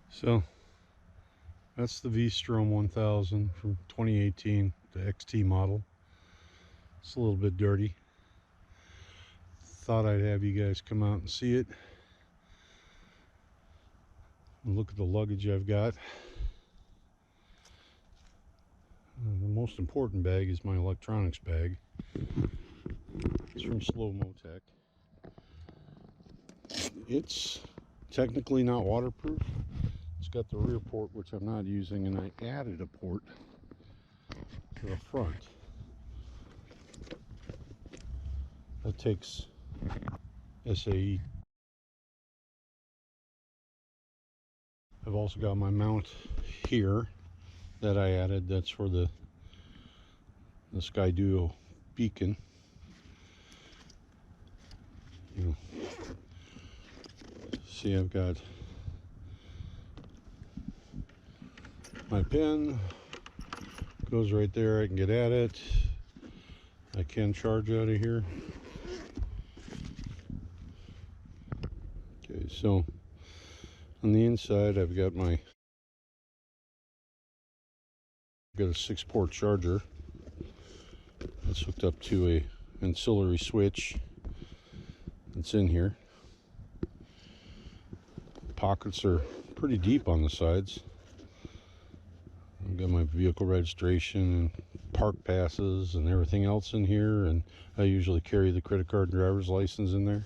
So that's the V-Strom 1000 from 2018, the XT model. It's a little bit dirty. Thought I'd have you guys come out and see it. And look at the luggage I've got. The most important bag is my electronics bag. It's from Doubletake. It's technically not waterproof. It's got the rear port, which I'm not using, and I added a port to the front that takes SAE. I've also got my mount here that I added. That's for the Sky Duo beacon. See, I've got my pin, goes right there. I can get at it. I can charge out of here. Okay, so on the inside I've got a 6-port charger that's hooked up to a ancillary switch that's in here. Pockets are pretty deep on the sides. I've got my vehicle registration and park passes and everything else in here, and I usually carry the credit card and driver's license in there.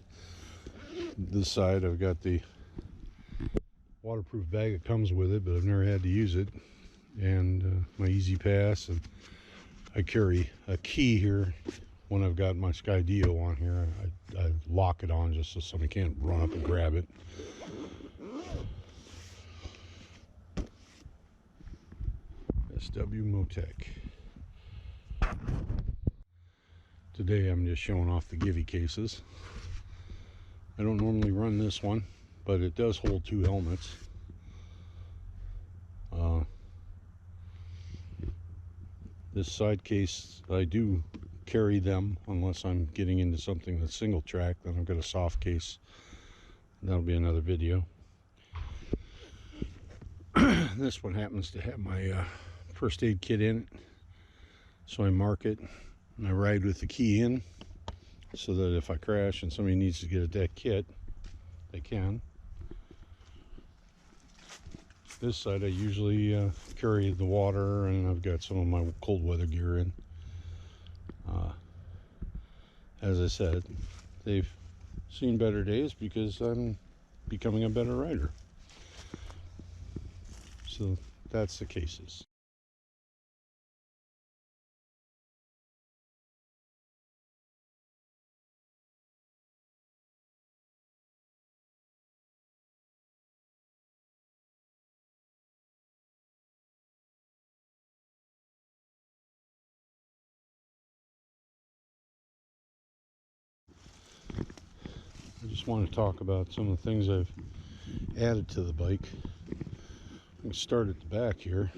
This side I've got the waterproof bag that comes with it, but I've never had to use it, and my Easy Pass, and I carry a key here. When I've got my Sky Duo on here, I lock it on just so somebody can't run up and grab it. Doubletake. Today I'm just showing off the Givi cases. I don't normally run this one, but it does hold 2 helmets. This side case, I do carry them unless I'm getting into something that's single track. Then I've got a soft case. That'll be another video. This one happens to have my first aid kit in it, so I mark it and I ride with the key in, so that if I crash and somebody needs to get at that kit, they can. This side I usually carry the water, and I've got some of my cold weather gear in. As I said, they've seen better days because I'm becoming a better rider. So that's the cases. I just want to talk about some of the things I've added to the bike. I'm going to start at the back here.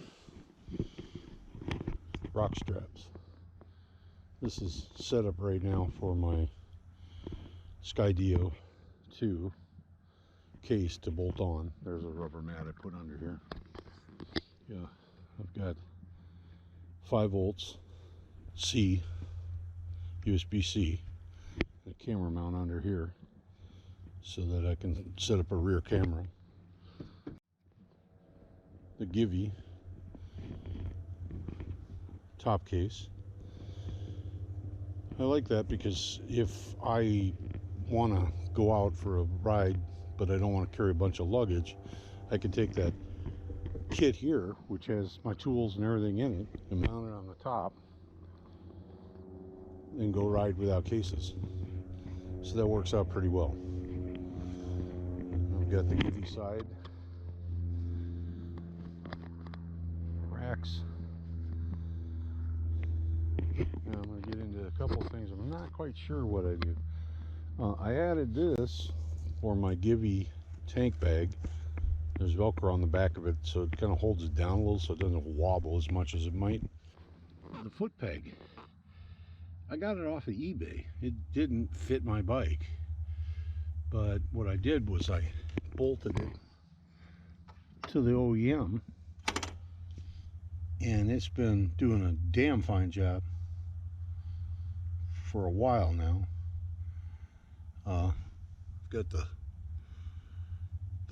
Rock straps. This is set up right now for my Sky Duo 2 case to bolt on. There's a rubber mat I put under here. Yeah, I've got 5 volts C, USB-C, and a camera mount under here, so that I can set up a rear camera. The Givi top case. I like that because if I want to go out for a ride but I don't want to carry a bunch of luggage, I can take that kit here, which has my tools and everything in it, and mount it on the top and go ride without cases. So that works out pretty well. I've got the Givi side racks. Now I'm going to get into a couple of things I'm not quite sure what I do. I added this for my Givi tank bag. There's Velcro on the back of it, so it kind of holds it down a little so it doesn't wobble as much as it might. The foot peg, I got it off of eBay. It didn't fit my bike, but what I did was I bolted it to the OEM, and it's been doing a damn fine job for a while now. I've got the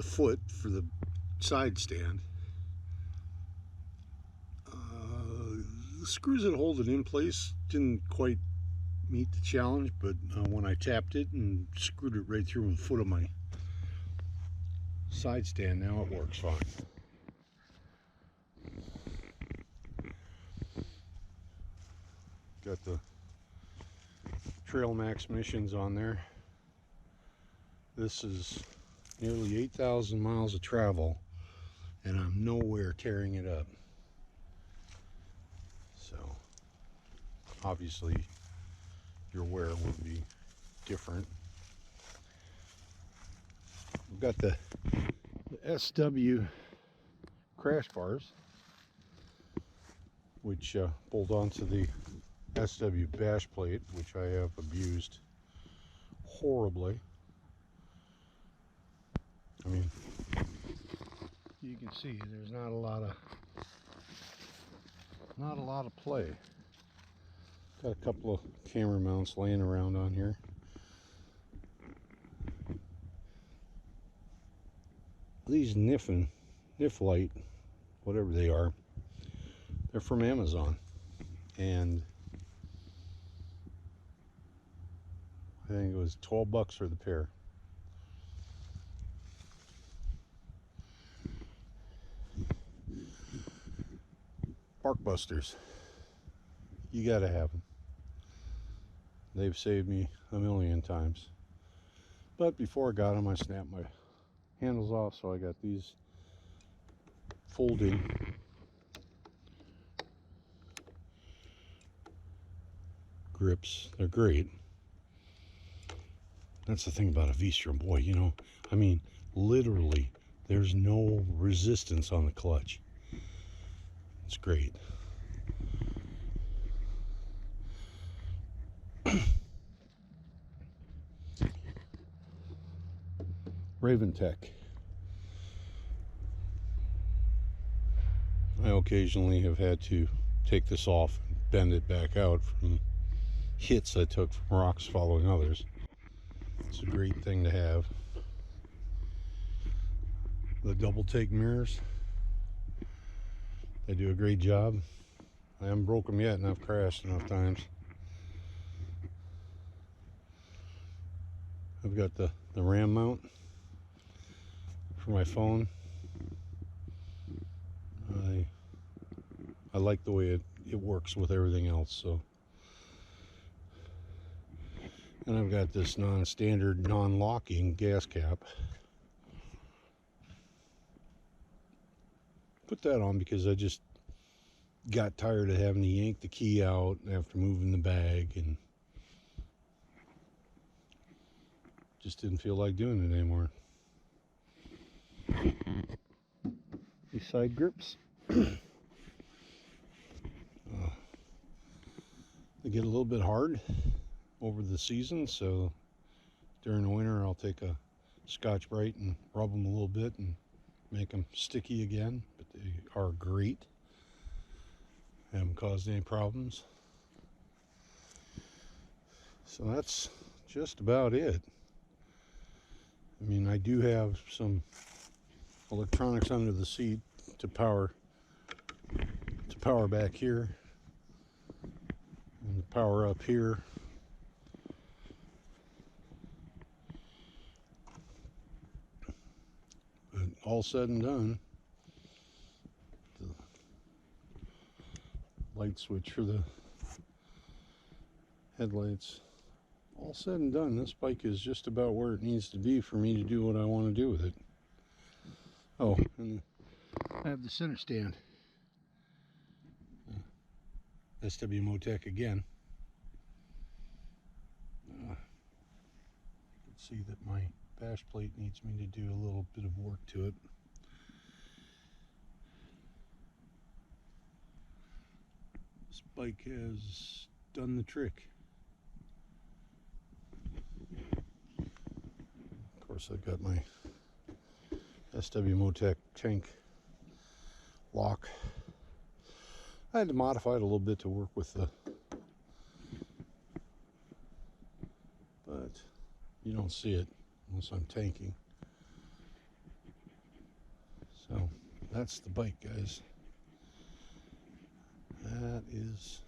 foot for the side stand. The screws that hold it in place didn't quite meet the challenge, but when I tapped it and screwed it right through the foot of my side stand, now it works fine. Got the Trail Max missions on there. This is nearly 8,000 miles of travel, and I'm nowhere tearing it up. So obviously your wear would be different. We've got the SW crash bars, which bolt onto the SW bash plate, which I have abused horribly. I mean, you can see there's not a lot of play. Got a couple of camera mounts laying around on here. These Nilight, whatever they are, they're from Amazon, and I think it was 12 bucks for the pair. Barkbusters, you gotta have them. They've saved me a million times. But before I got them, I snapped my handles off, so I got these folding grips. They're great. That's the thing about a V-Strom, boy, you know, I mean, literally, there's no resistance on the clutch. It's great. Tech. I occasionally have had to take this off and bend it back out from hits I took from rocks following others. It's a great thing to have. The Doubletake mirrors, they do a great job. I haven't broke them yet, and I've crashed enough times. I've got the RAM mount for my phone. I like the way it works with everything else. So, and I've got this non-standard, non-locking gas cap. Put that on because I just got tired of having to yank the key out after moving the bag, and just didn't feel like doing it anymore. These side grips, they get a little bit hard over the season, so during the winter I'll take a Scotch-Brite and rub them a little bit and make them sticky again. But they are great. Haven't caused any problems. So that's just about it. I mean, I do have some electronics under the seat to power back here and power up here. But all said and done, the light switch for the headlights, all said and done, this bike is just about where it needs to be for me to do what I want to do with it. Oh, and I have the center stand. SW Motec again. You can see that my bash plate needs me to do a little bit of work to it. This bike has done the trick. Of course, I've got my SW Motec tank lock. I had to modify it a little bit to work with the, but you don't see it unless I'm tanking. So that's the bike, guys. That is